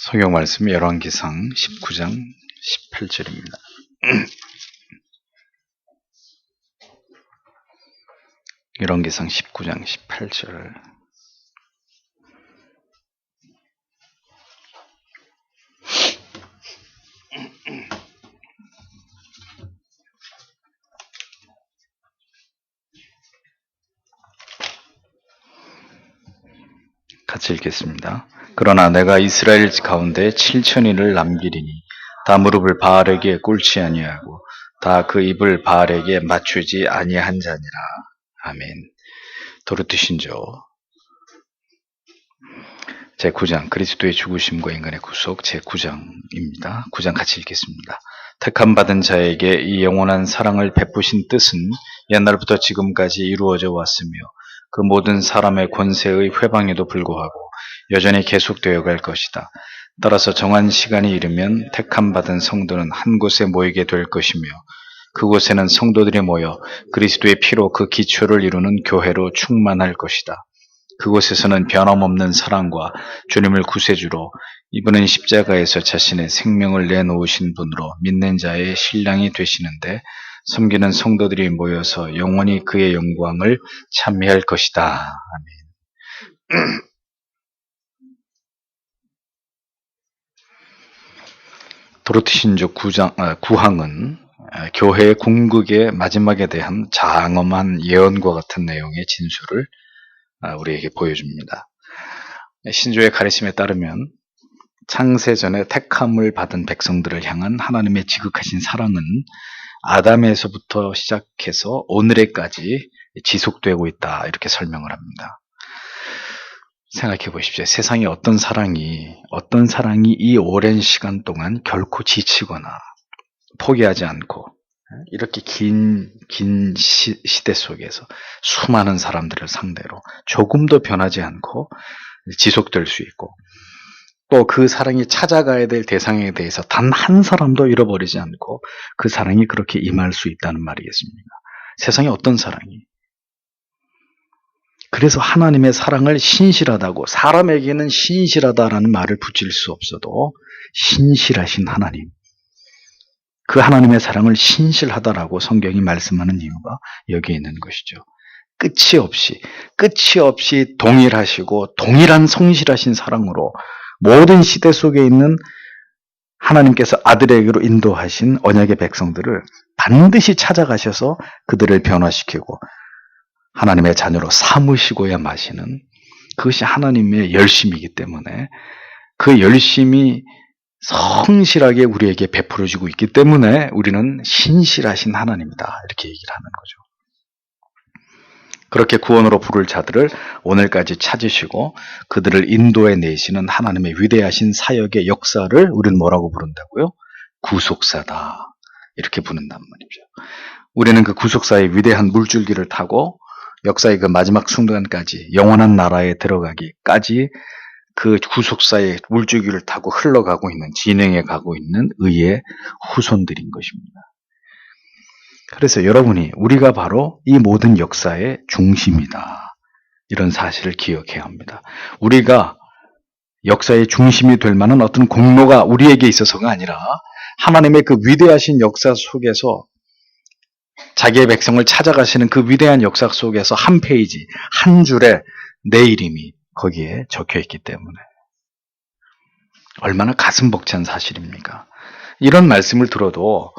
성경 말씀 열왕기상 19장 18절입니다. 열왕기상 19장 18절. 같이 읽겠습니다. 그러나 내가 이스라엘 가운데 7,000인을 남기리니 다 무릎을 바알에게 꿇지 아니하고 다 그 입을 바알에게 맞추지 아니한 자니라. 아멘. 도르트신조 제9장 그리스도의 죽으심과 인간의 구속 제9장입니다. 9장 같이 읽겠습니다. 택함 받은 자에게 이 영원한 사랑을 베푸신 뜻은 옛날부터 지금까지 이루어져 왔으며 그 모든 사람의 권세의 회방에도 불구하고 여전히 계속되어 갈 것이다. 따라서 정한 시간이 이르면 택함 받은 성도는 한 곳에 모이게 될 것이며 그곳에는 성도들이 모여 그리스도의 피로 그 기초를 이루는 교회로 충만할 것이다. 그곳에서는 변함없는 사랑과 주님을 구세주로 이분은 십자가에서 자신의 생명을 내놓으신 분으로 믿는 자의 신랑이 되시는데 섬기는 성도들이 모여서 영원히 그의 영광을 찬미할 것이다. 아멘. 도르트신조 9항은 교회의 궁극의 마지막에 대한 장엄한 예언과 같은 내용의 진술을 우리에게 보여줍니다. 신조의 가르침에 따르면 창세전에 택함을 받은 백성들을 향한 하나님의 지극하신 사랑은 아담에서부터 시작해서 오늘에까지 지속되고 있다, 이렇게 설명을 합니다. 생각해 보십시오. 세상에 어떤 사랑이 이 오랜 시간 동안 결코 지치거나 포기하지 않고 이렇게 긴 시대 속에서 수많은 사람들을 상대로 조금도 변하지 않고 지속될 수 있고, 또 그 사랑이 찾아가야 될 대상에 대해서 단 한 사람도 잃어버리지 않고 그 사랑이 그렇게 임할 수 있다는 말이겠습니까? 세상에 어떤 사랑이? 그래서 하나님의 사랑을 신실하다고, 사람에게는 신실하다라는 말을 붙일 수 없어도 신실하신 하나님, 그 하나님의 사랑을 신실하다라고 성경이 말씀하는 이유가 여기에 있는 것이죠. 끝이 없이 동일하시고 동일한 성실하신 사랑으로 모든 시대 속에 있는 하나님께서 아들에게로 인도하신 언약의 백성들을 반드시 찾아가셔서 그들을 변화시키고 하나님의 자녀로 삼으시고야 마시는, 그것이 하나님의 열심이기 때문에 그 열심이 성실하게 우리에게 베풀어지고 있기 때문에 우리는 신실하신 하나님이다, 이렇게 얘기를 하는 거죠. 그렇게 구원으로 부를 자들을 오늘까지 찾으시고 그들을 인도해 내시는 하나님의 위대하신 사역의 역사를 우리는 뭐라고 부른다고요? 구속사다, 이렇게 부른단 말이죠. 우리는 그 구속사의 위대한 물줄기를 타고 역사의 그 마지막 순간까지 영원한 나라에 들어가기까지 그 구속사의 물줄기를 타고 흘러가고 있는, 진행해 가고 있는 의의 후손들인 것입니다. 그래서 여러분이, 우리가 바로 이 모든 역사의 중심이다, 이런 사실을 기억해야 합니다. 우리가 역사의 중심이 될 만한 어떤 공로가 우리에게 있어서가 아니라 하나님의 그 위대하신 역사 속에서 자기의 백성을 찾아가시는 그 위대한 역사 속에서 한 페이지, 한 줄에 내 이름이 거기에 적혀있기 때문에 얼마나 가슴 벅찬 사실입니까? 이런 말씀을 들어도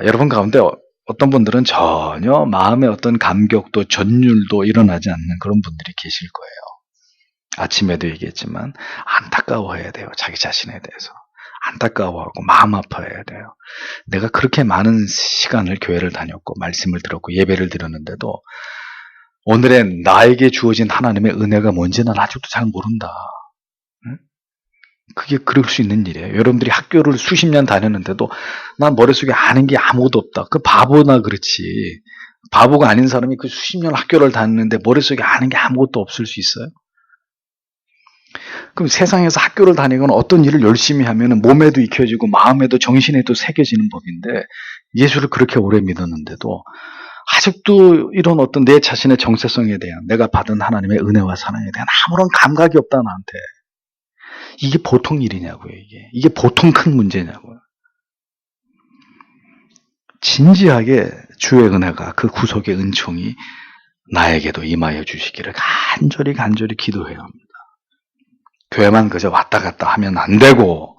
여러분 가운데 어떤 분들은 전혀 마음의 어떤 감격도 전율도 일어나지 않는 그런 분들이 계실 거예요. 아침에도 얘기했지만 안타까워해야 돼요. 자기 자신에 대해서 안타까워하고 마음 아파해야 돼요. 내가 그렇게 많은 시간을 교회를 다녔고 말씀을 들었고 예배를 드렸는데도 오늘의 나에게 주어진 하나님의 은혜가 뭔지 난 아직도 잘 모른다. 그게 그럴 수 있는 일이에요. 여러분들이 학교를 수십 년 다녔는데도 난 머릿속에 아는 게 아무것도 없다. 그 바보나 그렇지. 바보가 아닌 사람이 그 수십 년 학교를 다녔는데 머릿속에 아는 게 아무것도 없을 수 있어요? 그럼 세상에서 학교를 다니거나 어떤 일을 열심히 하면 몸에도 익혀지고 마음에도 정신에도 새겨지는 법인데, 예수를 그렇게 오래 믿었는데도 아직도 이런 어떤 내 자신의 정체성에 대한, 내가 받은 하나님의 은혜와 사랑에 대한 아무런 감각이 없다, 나한테. 이게 보통 일이냐고요, 이게. 이게 보통 큰 문제냐고요. 진지하게 주의 은혜가, 그 구속의 은총이 나에게도 임하여 주시기를 간절히 기도해야 합니다. 교회만 그저 왔다 갔다 하면 안 되고,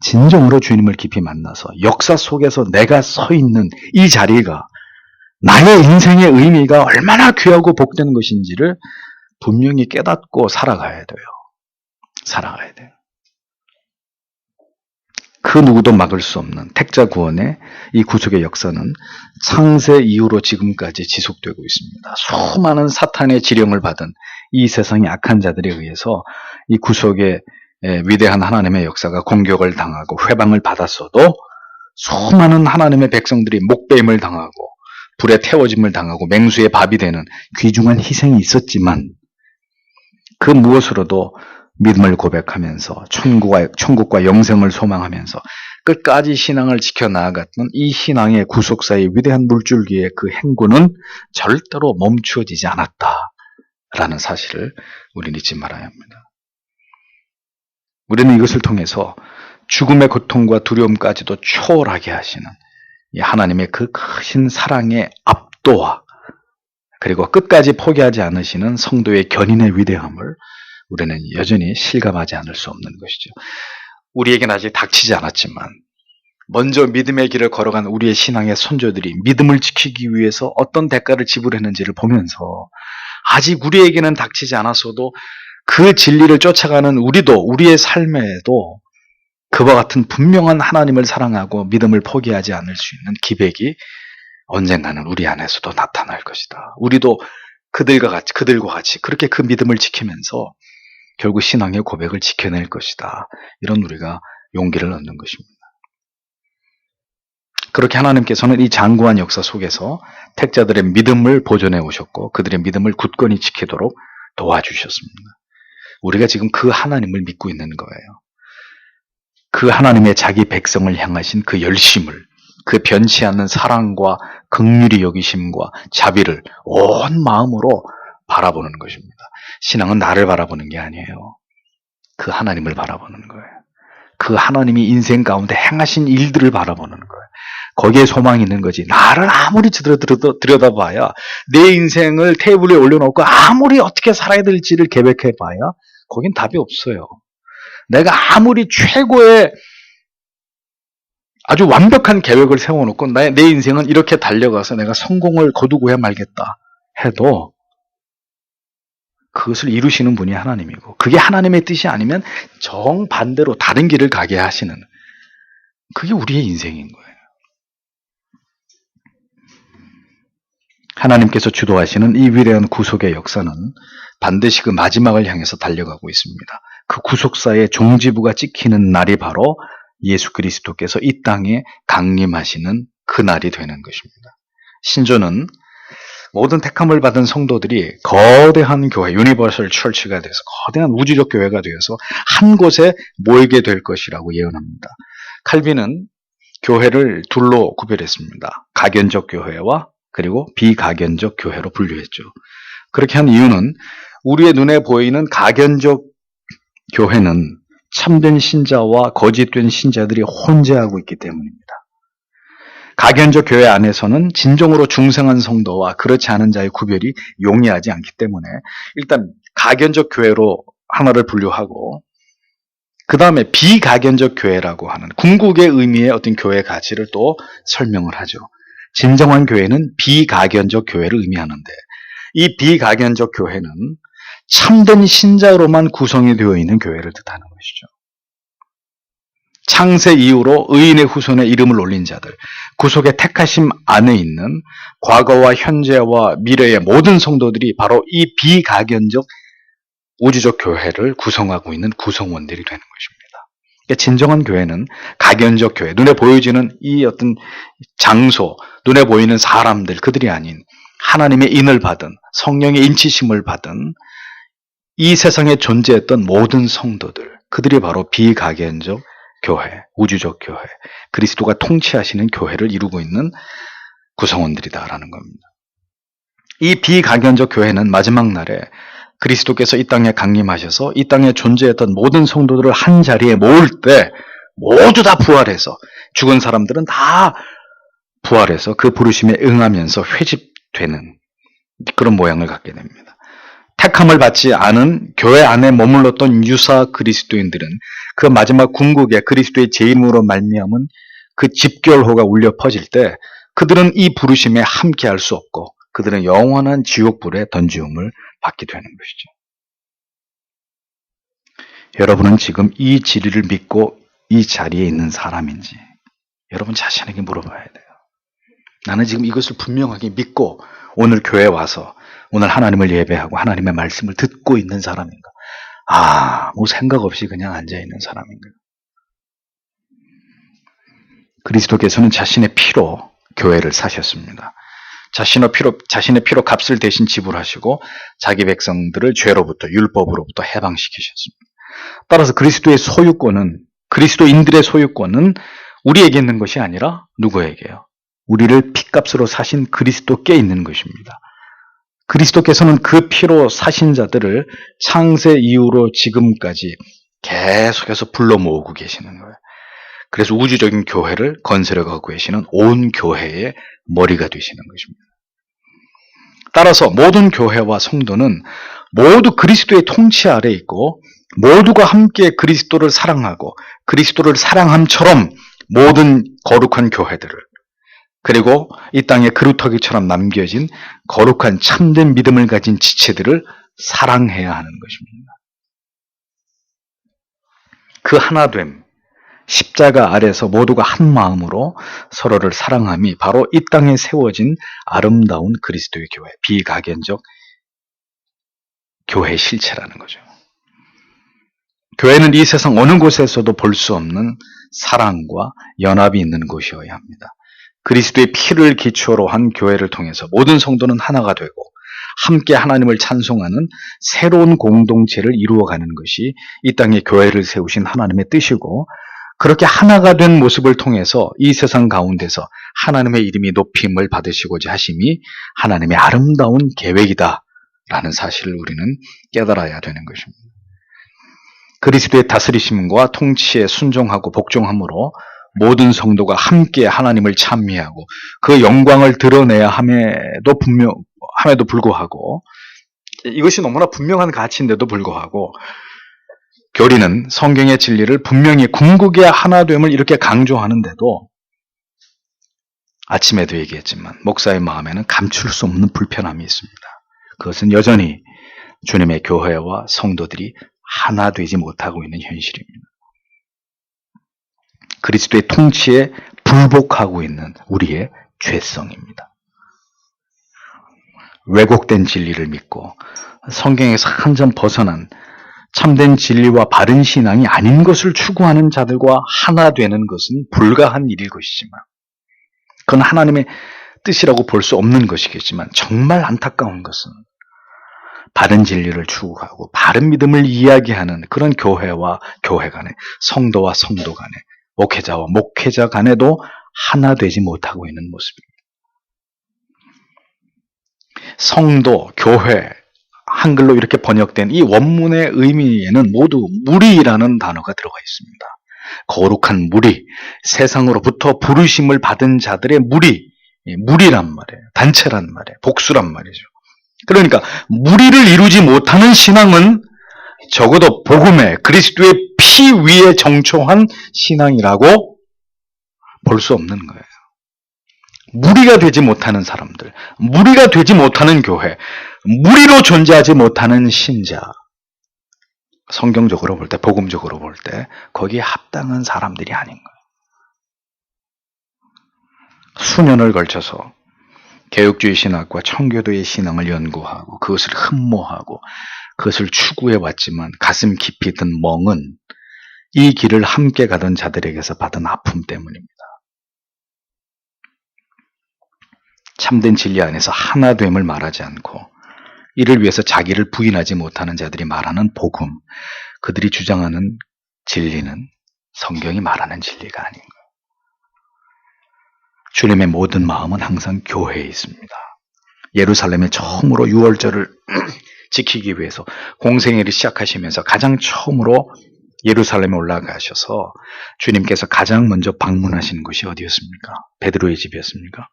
진정으로 주님을 깊이 만나서 역사 속에서 내가 서 있는 이 자리가 나의 인생의 의미가 얼마나 귀하고 복된 것인지를 분명히 깨닫고 살아가야 돼요. 살아가야 돼요. 그 누구도 막을 수 없는 택자 구원의 이 구속의 역사는 창세 이후로 지금까지 지속되고 있습니다. 수많은 사탄의 지령을 받은 이 세상의 악한 자들에 의해서 이 구속의 위대한 하나님의 역사가 공격을 당하고 회방을 받았어도 수많은 하나님의 백성들이 목배임을 당하고 불에 태워짐을 당하고 맹수의 밥이 되는 귀중한 희생이 있었지만 그 무엇으로도 믿음을 고백하면서 천국과 영생을 소망하면서 끝까지 신앙을 지켜나아갔던 이 신앙의 구속사의 위대한 물줄기의 그 행군은 절대로 멈추어지지 않았다라는 사실을 우리는 잊지 말아야 합니다. 우리는 이것을 통해서 죽음의 고통과 두려움까지도 초월하게 하시는 이 하나님의 그 크신 사랑의 압도와 그리고 끝까지 포기하지 않으시는 성도의 견인의 위대함을 우리는 여전히 실감하지 않을 수 없는 것이죠. 우리에게는 아직 닥치지 않았지만 먼저 믿음의 길을 걸어간 우리의 신앙의 선조들이 믿음을 지키기 위해서 어떤 대가를 지불했는지를 보면서 아직 우리에게는 닥치지 않았어도 그 진리를 쫓아가는 우리의 삶에도 그와 같은 분명한 하나님을 사랑하고 믿음을 포기하지 않을 수 있는 기백이 언젠가는 우리 안에서도 나타날 것이다. 우리도 그들과 같이 그렇게 그 믿음을 지키면서 결국 신앙의 고백을 지켜낼 것이다. 이런 우리가 용기를 얻는 것입니다. 그렇게 하나님께서는 이 장구한 역사 속에서 택자들의 믿음을 보존해 오셨고 그들의 믿음을 굳건히 지키도록 도와주셨습니다. 우리가 지금 그 하나님을 믿고 있는 거예요. 그 하나님의 자기 백성을 향하신 그 열심을, 그 변치 않는 사랑과 긍휼히 여기심과 자비를 온 마음으로 바라보는 것입니다. 신앙은 나를 바라보는 게 아니에요. 그 하나님을 바라보는 거예요. 그 하나님이 인생 가운데 행하신 일들을 바라보는 거예요. 거기에 소망이 있는 거지. 나를 아무리 들여다봐야 내 인생을 테이블에 올려놓고 아무리 어떻게 살아야 될지를 계획해봐야 거긴 답이 없어요. 내가 아무리 최고의 아주 완벽한 계획을 세워놓고 내 인생은 이렇게 달려가서 내가 성공을 거두고야 말겠다 해도 그것을 이루시는 분이 하나님이고 그게 하나님의 뜻이 아니면 정반대로 다른 길을 가게 하시는 그게 우리의 인생인 거예요. 하나님께서 주도하시는 이 위대한 구속의 역사는 반드시 그 마지막을 향해서 달려가고 있습니다. 그 구속사의 종지부가 찍히는 날이 바로 예수 그리스도께서 이 땅에 강림하시는 그 날이 되는 것입니다. 신조는 모든 택함을 받은 성도들이 거대한 교회, 유니버설 철치가 돼서 거대한 우주적 교회가 되어서 한 곳에 모이게 될 것이라고 예언합니다. 칼빈은 교회를 둘로 구별했습니다. 가견적 교회와 그리고 비가견적 교회로 분류했죠. 그렇게 한 이유는 우리의 눈에 보이는 가견적 교회는 참된 신자와 거짓된 신자들이 혼재하고 있기 때문입니다. 가견적 교회 안에서는 진정으로 중생한 성도와 그렇지 않은 자의 구별이 용이하지 않기 때문에 일단 가견적 교회로 하나를 분류하고 그 다음에 비가견적 교회라고 하는 궁극의 의미의 어떤 교회 가치를 또 설명을 하죠. 진정한 교회는 비가견적 교회를 의미하는데 이 비가견적 교회는 참된 신자로만 구성이 되어 있는 교회를 뜻하는 것이죠. 창세 이후로 의인의 후손에 이름을 올린 자들, 구속의 택하심 안에 있는 과거와 현재와 미래의 모든 성도들이 바로 이 비가견적 우주적 교회를 구성하고 있는 구성원들이 되는 것입니다. 그러니까 진정한 교회는 가견적 교회, 눈에 보여지는 이 어떤 장소, 눈에 보이는 사람들, 그들이 아닌 하나님의 인을 받은, 성령의 인치심을 받은 이 세상에 존재했던 모든 성도들, 그들이 바로 비가견적 교회, 우주적 교회, 그리스도가 통치하시는 교회를 이루고 있는 구성원들이다라는 겁니다. 이 비가견적 교회는 마지막 날에 그리스도께서 이 땅에 강림하셔서 이 땅에 존재했던 모든 성도들을 한 자리에 모을 때 모두 다 부활해서 죽은 사람들은 다 부활해서 그 부르심에 응하면서 회집되는 그런 모양을 갖게 됩니다. 택함을 받지 않은 교회 안에 머물렀던 유사 그리스도인들은 그 마지막 궁극에 그리스도의 재림으로 말미암은 그 집결호가 울려 퍼질 때 그들은 이 부르심에 함께할 수 없고 그들은 영원한 지옥불에 던지움을 받게 되는 것이죠. 여러분은 지금 이 진리를 믿고 이 자리에 있는 사람인지 여러분 자신에게 물어봐야 돼요. 나는 지금 이것을 분명하게 믿고 오늘 교회에 와서 오늘 하나님을 예배하고 하나님의 말씀을 듣고 있는 사람인가? 아무 생각 없이 그냥 앉아있는 사람인가? 그리스도께서는 자신의 피로 교회를 사셨습니다. 자신의 피로 값을 대신 지불하시고 자기 백성들을 죄로부터 율법으로부터 해방시키셨습니다. 따라서 그리스도인들의 소유권은 우리에게 있는 것이 아니라 누구에게요? 우리를 피값으로 사신 그리스도께 있는 것입니다. 그리스도께서는 그 피로 사신 자들을 창세 이후로 지금까지 계속해서 불러 모으고 계시는 거예요. 그래서 우주적인 교회를 건설해가고 계시는 온 교회의 머리가 되시는 것입니다. 따라서 모든 교회와 성도는 모두 그리스도의 통치 아래 있고 모두가 함께 그리스도를 사랑하고 그리스도를 사랑함처럼 모든 거룩한 교회들을 그리고 이 땅에 그루터기처럼 남겨진 거룩한 참된 믿음을 가진 지체들을 사랑해야 하는 것입니다. 그 하나됨, 십자가 아래서 모두가 한 마음으로 서로를 사랑함이 바로 이 땅에 세워진 아름다운 그리스도의 교회, 비가견적 교회의 실체라는 거죠. 교회는 이 세상 어느 곳에서도 볼 수 없는 사랑과 연합이 있는 곳이어야 합니다. 그리스도의 피를 기초로 한 교회를 통해서 모든 성도는 하나가 되고 함께 하나님을 찬송하는 새로운 공동체를 이루어가는 것이 이 땅에 교회를 세우신 하나님의 뜻이고 그렇게 하나가 된 모습을 통해서 이 세상 가운데서 하나님의 이름이 높임을 받으시고자 하심이 하나님의 아름다운 계획이다라는 사실을 우리는 깨달아야 되는 것입니다. 그리스도의 다스리심과 통치에 순종하고 복종함으로 모든 성도가 함께 하나님을 찬미하고 그 영광을 드러내야 함에도 불구하고 이것이 너무나 분명한 가치인데도 불구하고 교리는 성경의 진리를 분명히 궁극의 하나됨을 이렇게 강조하는데도 아침에도 얘기했지만 목사의 마음에는 감출 수 없는 불편함이 있습니다. 그것은 여전히 주님의 교회와 성도들이 하나 되지 못하고 있는 현실입니다. 그리스도의 통치에 불복하고 있는 우리의 죄성입니다. 왜곡된 진리를 믿고 성경에서 한 점 벗어난 참된 진리와 바른 신앙이 아닌 것을 추구하는 자들과 하나 되는 것은 불가한 일일 것이지만 그건 하나님의 뜻이라고 볼 수 없는 것이겠지만 정말 안타까운 것은 바른 진리를 추구하고 바른 믿음을 이야기하는 그런 교회와 교회 간에 성도와 성도 간에 목회자와 목회자 간에도 하나 되지 못하고 있는 모습입니다. 성도, 교회, 한글로 이렇게 번역된 이 원문의 의미에는 모두 무리라는 단어가 들어가 있습니다. 거룩한 무리, 세상으로부터 부르심을 받은 자들의 무리란 말이에요. 단체란 말이에요. 복수란 말이죠. 그러니까 무리를 이루지 못하는 신앙은 적어도 복음의 그리스도의 피 위에 정초한 신앙이라고 볼 수 없는 거예요. 무리가 되지 못하는 사람들, 무리가 되지 못하는 교회, 무리로 존재하지 못하는 신자, 성경적으로 볼 때, 복음적으로 볼 때 거기에 합당한 사람들이 아닌 거예요. 수년을 걸쳐서 개혁주의 신학과 청교도의 신앙을 연구하고 그것을 흠모하고 그것을 추구해왔지만 가슴 깊이 든 멍은 이 길을 함께 가던 자들에게서 받은 아픔 때문입니다. 참된 진리 안에서 하나됨을 말하지 않고 이를 위해서 자기를 부인하지 못하는 자들이 말하는 복음, 그들이 주장하는 진리는 성경이 말하는 진리가 아닌 거예요. 주님의 모든 마음은 항상 교회에 있습니다. 예루살렘에 처음으로 유월절을 지키기 위해서 공생애를 시작하시면서 가장 처음으로 예루살렘에 올라가셔서 주님께서 가장 먼저 방문하신 곳이 어디였습니까? 베드로의 집이었습니까?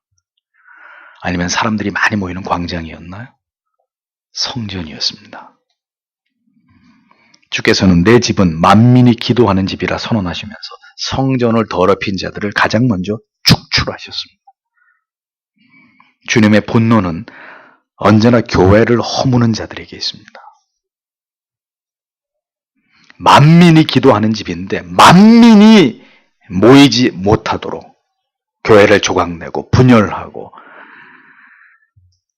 아니면 사람들이 많이 모이는 광장이었나요? 성전이었습니다. 주께서는 내 집은 만민이 기도하는 집이라 선언하시면서 성전을 더럽힌 자들을 가장 먼저 축출하셨습니다. 주님의 분노는 언제나 교회를 허무는 자들에게 있습니다. 만민이 기도하는 집인데 만민이 모이지 못하도록 교회를 조각내고 분열하고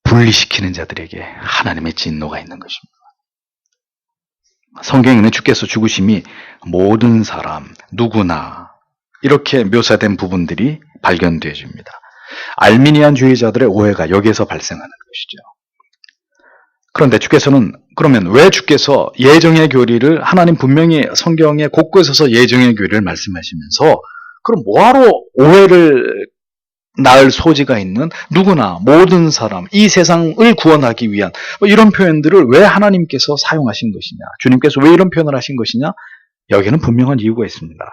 분리시키는 자들에게 하나님의 진노가 있는 것입니다. 성경에는 주께서 죽으심이 모든 사람, 누구나 이렇게 묘사된 부분들이 발견되어집니다. 알미니안주의자들의 오해가 여기에서 발생하는 것이죠. 그런데 주께서는 그러면 왜 주께서 예정의 교리를 하나님 분명히 성경에 곳곳에서 예정의 교리를 말씀하시면서 그럼 뭐하러 오해를 낳을 소지가 있는 누구나 모든 사람 이 세상을 구원하기 위한 이런 표현들을 왜 하나님께서 사용하신 것이냐, 주님께서 왜 이런 표현을 하신 것이냐, 여기는 분명한 이유가 있습니다.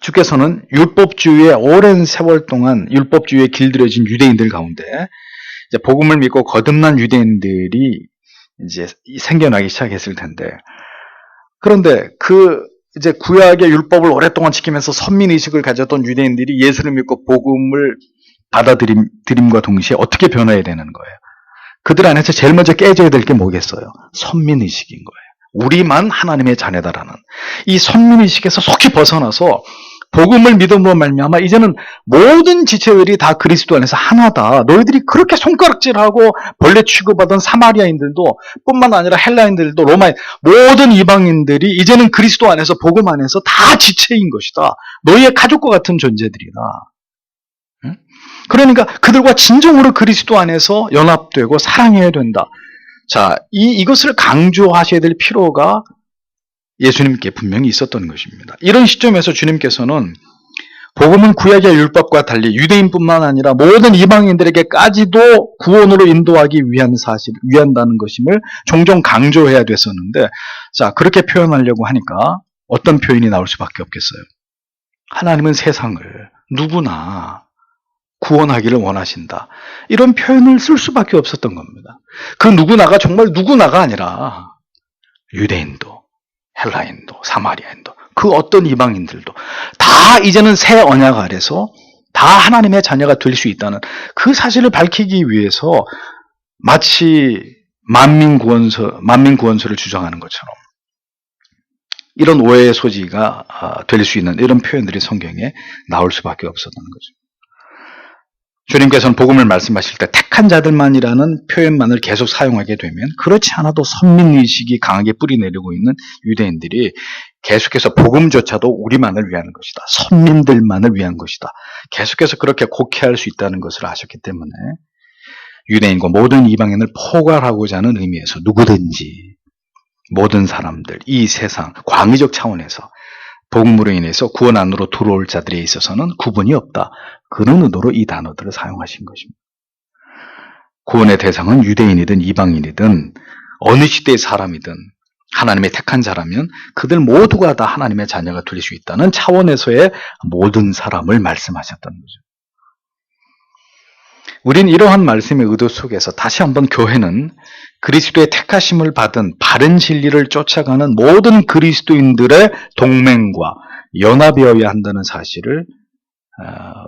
주께서는 율법주의에 오랜 세월 동안 율법주의에 길들여진 유대인들 가운데 이제 복음을 믿고 거듭난 유대인들이 이제 생겨나기 시작했을 텐데, 그런데 이제 구약의 율법을 오랫동안 지키면서 선민의식을 가졌던 유대인들이 예수를 믿고 복음을 받아들임과 동시에 어떻게 변화해야 되는 거예요? 그들 안에서 제일 먼저 깨져야 될 게 뭐겠어요? 선민의식인 거예요. 우리만 하나님의 자녀다라는 이 선민의식에서 속히 벗어나서 복음을 믿음으로 말미암아 이제는 모든 지체들이 다 그리스도 안에서 하나다. 너희들이 그렇게 손가락질하고 벌레 취급하던 사마리아인들도 뿐만 아니라 헬라인들도 로마인 모든 이방인들이 이제는 그리스도 안에서 복음 안에서 다 지체인 것이다. 너희의 가족과 같은 존재들이다. 응? 그러니까 그들과 진정으로 그리스도 안에서 연합되고 사랑해야 된다. 자, 이것을 강조하셔야 될 필요가 예수님께 분명히 있었던 것입니다. 이런 시점에서 주님께서는 복음은 구약의 율법과 달리 유대인뿐만 아니라 모든 이방인들에게까지도 구원으로 인도하기 위한다는 것임을 종종 강조해야 됐었는데, 자, 그렇게 표현하려고 하니까 어떤 표현이 나올 수밖에 없겠어요. 하나님은 세상을 누구나 구원하기를 원하신다. 이런 표현을 쓸 수밖에 없었던 겁니다. 그 누구나가 정말 누구나가 아니라 유대인도 헬라인도 사마리아인도 그 어떤 이방인들도 다 이제는 새 언약 아래서 다 하나님의 자녀가 될 수 있다는 그 사실을 밝히기 위해서 마치 만민 구원서를 주장하는 것처럼 이런 오해의 소지가 될 수 있는 이런 표현들이 성경에 나올 수밖에 없었던 거죠. 주님께서는 복음을 말씀하실 때 택한 자들만이라는 표현만을 계속 사용하게 되면 그렇지 않아도 선민의식이 강하게 뿌리내리고 있는 유대인들이 계속해서 복음조차도 우리만을 위한 것이다. 선민들만을 위한 것이다. 계속해서 그렇게 곡해할 수 있다는 것을 아셨기 때문에 유대인과 모든 이방인을 포괄하고자 하는 의미에서 누구든지 모든 사람들, 이 세상, 광의적 차원에서 복음으로 인해서 구원 안으로 들어올 자들에 있어서는 구분이 없다. 그런 의도로 이 단어들을 사용하신 것입니다. 구원의 대상은 유대인이든 이방인이든 어느 시대의 사람이든 하나님의 택한 자라면 그들 모두가 다 하나님의 자녀가 될 수 있다는 차원에서의 모든 사람을 말씀하셨던 거죠. 우린 이러한 말씀의 의도 속에서 다시 한번 교회는 그리스도의 택하심을 받은 바른 진리를 쫓아가는 모든 그리스도인들의 동맹과 연합이어야 한다는 사실을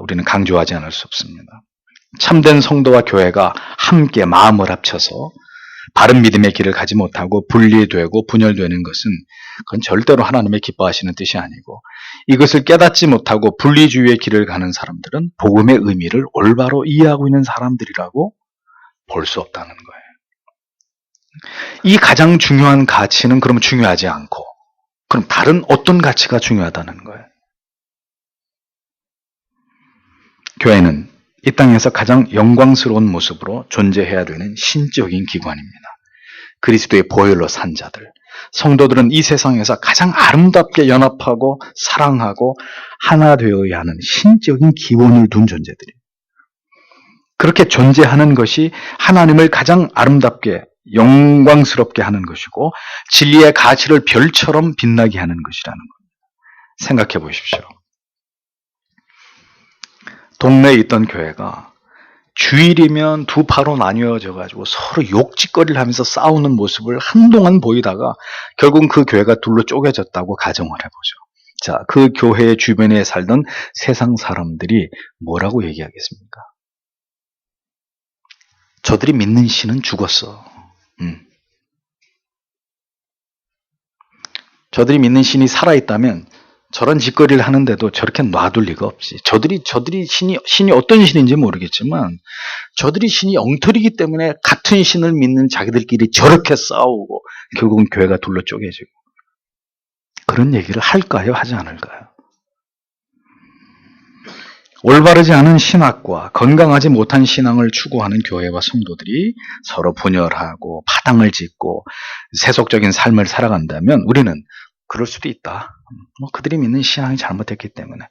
우리는 강조하지 않을 수 없습니다. 참된 성도와 교회가 함께 마음을 합쳐서 바른 믿음의 길을 가지 못하고 분리되고 분열되는 것은 그건 절대로 하나님의 기뻐하시는 뜻이 아니고, 이것을 깨닫지 못하고 분리주의의 길을 가는 사람들은 복음의 의미를 올바로 이해하고 있는 사람들이라고 볼 수 없다는 거예요. 이 가장 중요한 가치는 그럼 중요하지 않고 그럼 다른 어떤 가치가 중요하다는 거예요. 교회는 이 땅에서 가장 영광스러운 모습으로 존재해야 되는 신적인 기관입니다. 그리스도의 보혈로 산 자들, 성도들은 이 세상에서 가장 아름답게 연합하고 사랑하고 하나 되어야 하는 신적인 기본을 둔 존재들이에요. 그렇게 존재하는 것이 하나님을 가장 아름답게 영광스럽게 하는 것이고 진리의 가치를 별처럼 빛나게 하는 것이라는 겁니다. 생각해 보십시오. 동네에 있던 교회가 주일이면 두 파로 나뉘어져 가지고 서로 욕짓거리를 하면서 싸우는 모습을 한동안 보이다가 결국은 그 교회가 둘로 쪼개졌다고 가정을 해보죠. 자, 그 교회 주변에 살던 세상 사람들이 뭐라고 얘기하겠습니까? 저들이 믿는 신은 죽었어. 저들이 믿는 신이 살아있다면 저런 짓거리를 하는데도 저렇게 놔둘 리가 없지. 저들이 신이 어떤 신인지 모르겠지만 저들이 신이 엉터리기 때문에 같은 신을 믿는 자기들끼리 저렇게 싸우고 결국은 교회가 둘로 쪼개지고 그런 얘기를 할까요? 하지 않을까요? 올바르지 않은 신학과 건강하지 못한 신앙을 추구하는 교회와 성도들이 서로 분열하고 파당을 짓고 세속적인 삶을 살아간다면 우리는 그럴 수도 있다. 그들이 믿는 신앙이 잘못됐기 때문에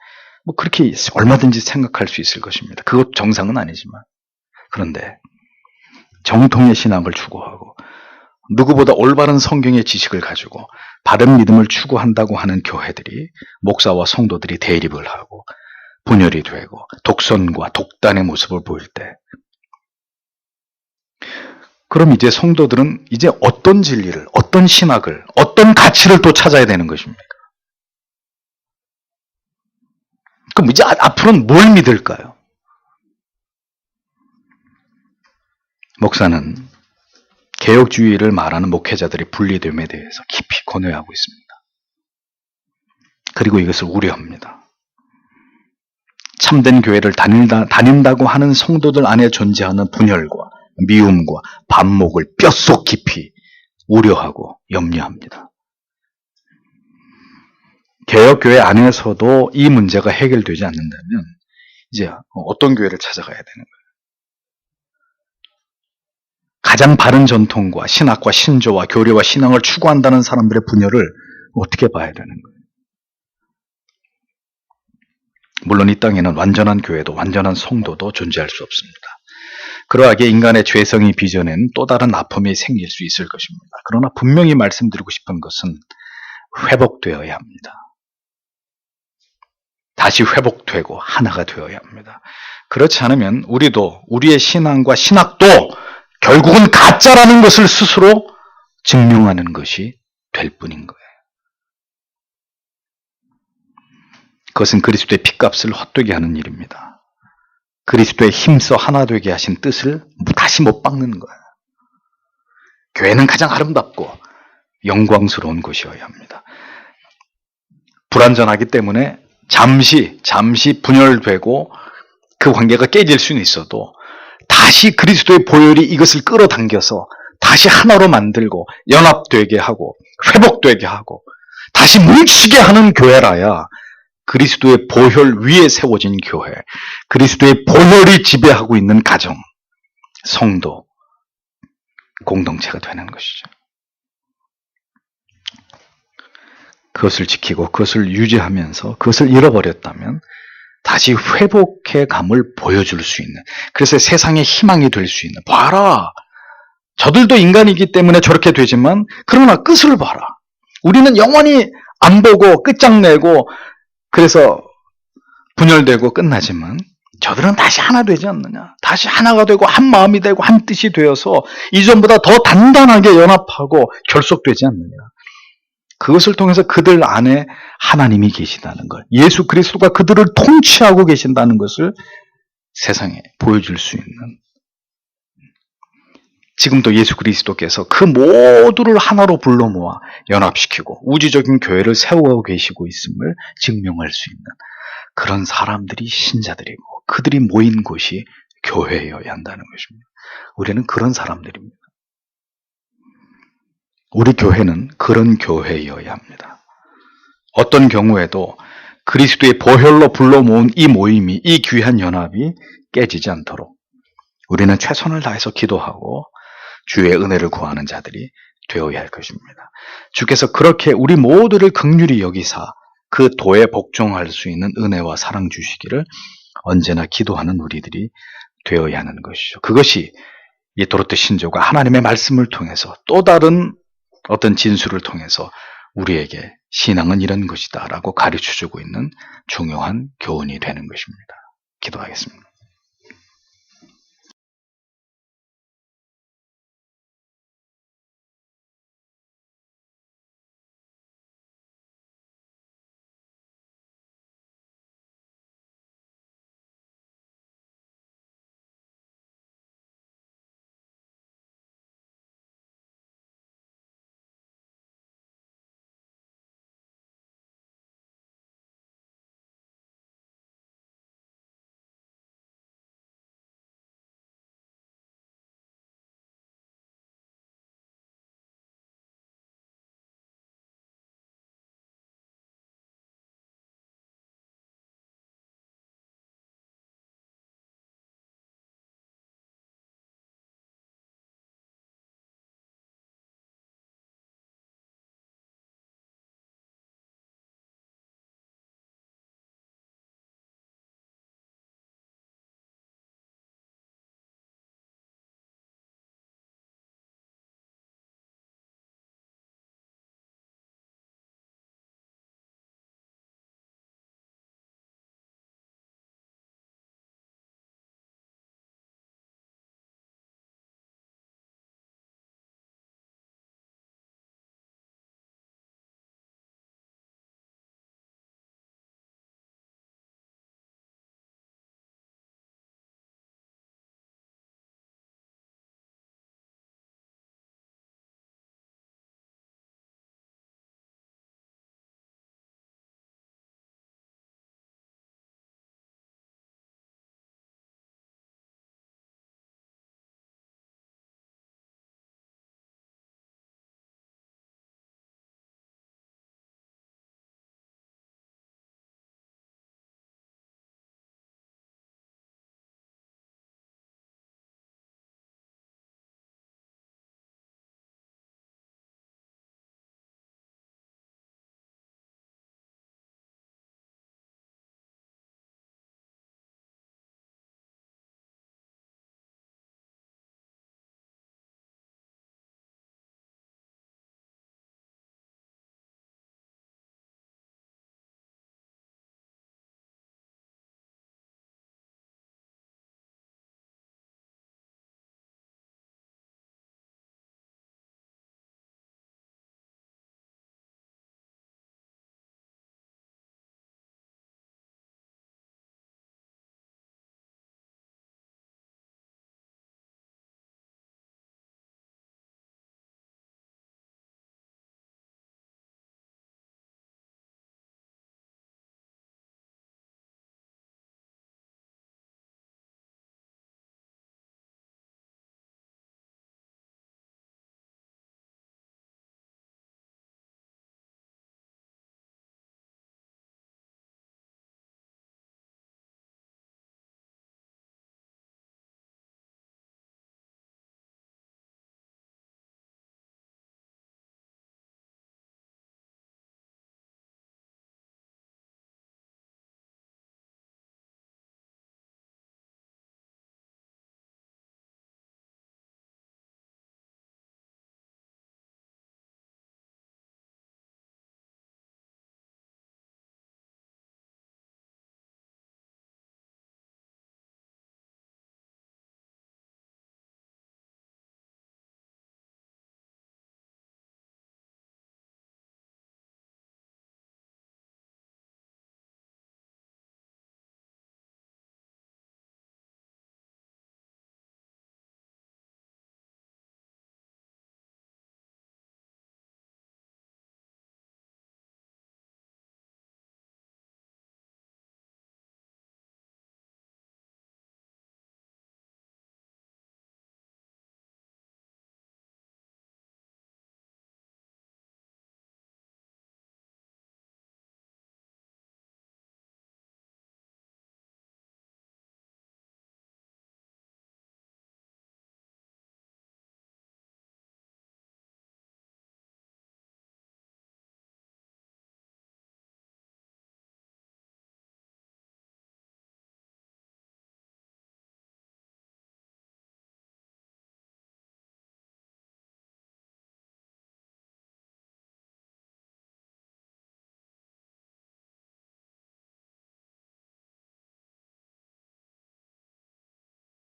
그렇게 얼마든지 생각할 수 있을 것입니다. 그것 정상은 아니지만. 그런데 정통의 신앙을 추구하고 누구보다 올바른 성경의 지식을 가지고 바른 믿음을 추구한다고 하는 교회들이 목사와 성도들이 대립을 하고 분열이 되고 독선과 독단의 모습을 보일 때 그럼 이제 성도들은 이제 어떤 진리를, 어떤 신학을, 어떤 가치를 또 찾아야 되는 것입니까? 그럼 이제 앞으로는 뭘 믿을까요? 목사는 개혁주의를 말하는 목회자들의 분리됨에 대해서 깊이 권유하고 있습니다. 그리고 이것을 우려합니다. 참된 교회를 다닌다고 하는 성도들 안에 존재하는 분열과 미움과 반목을 뼛속 깊이 우려하고 염려합니다. 개혁교회 안에서도 이 문제가 해결되지 않는다면 이제 어떤 교회를 찾아가야 되는 거예요? 가장 바른 전통과 신학과 신조와 교리와 신앙을 추구한다는 사람들의 분열을 어떻게 봐야 되는 거예요? 물론 이 땅에는 완전한 교회도 완전한 성도도 존재할 수 없습니다. 그러하기에 인간의 죄성이 빚어낸 또 다른 아픔이 생길 수 있을 것입니다. 그러나 분명히 말씀드리고 싶은 것은 회복되어야 합니다. 다시 회복되고 하나가 되어야 합니다. 그렇지 않으면 우리도 우리의 신앙과 신학도 결국은 가짜라는 것을 스스로 증명하는 것이 될 뿐인 거예요. 그것은 그리스도의 핏값을 헛되게 하는 일입니다. 그리스도에 힘써 하나 되게 하신 뜻을 다시 못 박는 거예요. 교회는 가장 아름답고 영광스러운 곳이어야 합니다. 불완전하기 때문에 잠시 분열되고 그 관계가 깨질 수는 있어도 다시 그리스도의 보혈이 이것을 끌어당겨서 다시 하나로 만들고 연합되게 하고 회복되게 하고 다시 뭉치게 하는 교회라야 그리스도의 보혈 위에 세워진 교회, 그리스도의 보혈이 지배하고 있는 가정, 성도, 공동체가 되는 것이죠. 그것을 지키고 그것을 유지하면서 그것을 잃어버렸다면 다시 회복의 감을 보여줄 수 있는, 그래서 세상의 희망이 될 수 있는, 봐라, 저들도 인간이기 때문에 저렇게 되지만 그러나 끝을 봐라. 우리는 영원히 안 보고 끝장내고 그래서 분열되고 끝나지만 저들은 다시 하나 되지 않느냐. 다시 하나가 되고 한 마음이 되고 한 뜻이 되어서 이전보다 더 단단하게 연합하고 결속되지 않느냐. 그것을 통해서 그들 안에 하나님이 계시다는 것, 예수 그리스도가 그들을 통치하고 계신다는 것을 세상에 보여줄 수 있는, 지금도 예수 그리스도께서 그 모두를 하나로 불러 모아 연합시키고 우주적인 교회를 세우고 계시고 있음을 증명할 수 있는 그런 사람들이 신자들이고 그들이 모인 곳이 교회여야 한다는 것입니다. 우리는 그런 사람들입니다. 우리 교회는 그런 교회여야 합니다. 어떤 경우에도 그리스도의 보혈로 불러 모은 이 모임이, 이 귀한 연합이 깨지지 않도록 우리는 최선을 다해서 기도하고 주의 은혜를 구하는 자들이 되어야 할 것입니다. 주께서 그렇게 우리 모두를 긍휼히 여기사 그 도에 복종할 수 있는 은혜와 사랑 주시기를 언제나 기도하는 우리들이 되어야 하는 것이죠. 그것이 이 도로트 신조가 하나님의 말씀을 통해서 또 다른 어떤 진술을 통해서 우리에게 신앙은 이런 것이다 라고 가르쳐주고 있는 중요한 교훈이 되는 것입니다. 기도하겠습니다.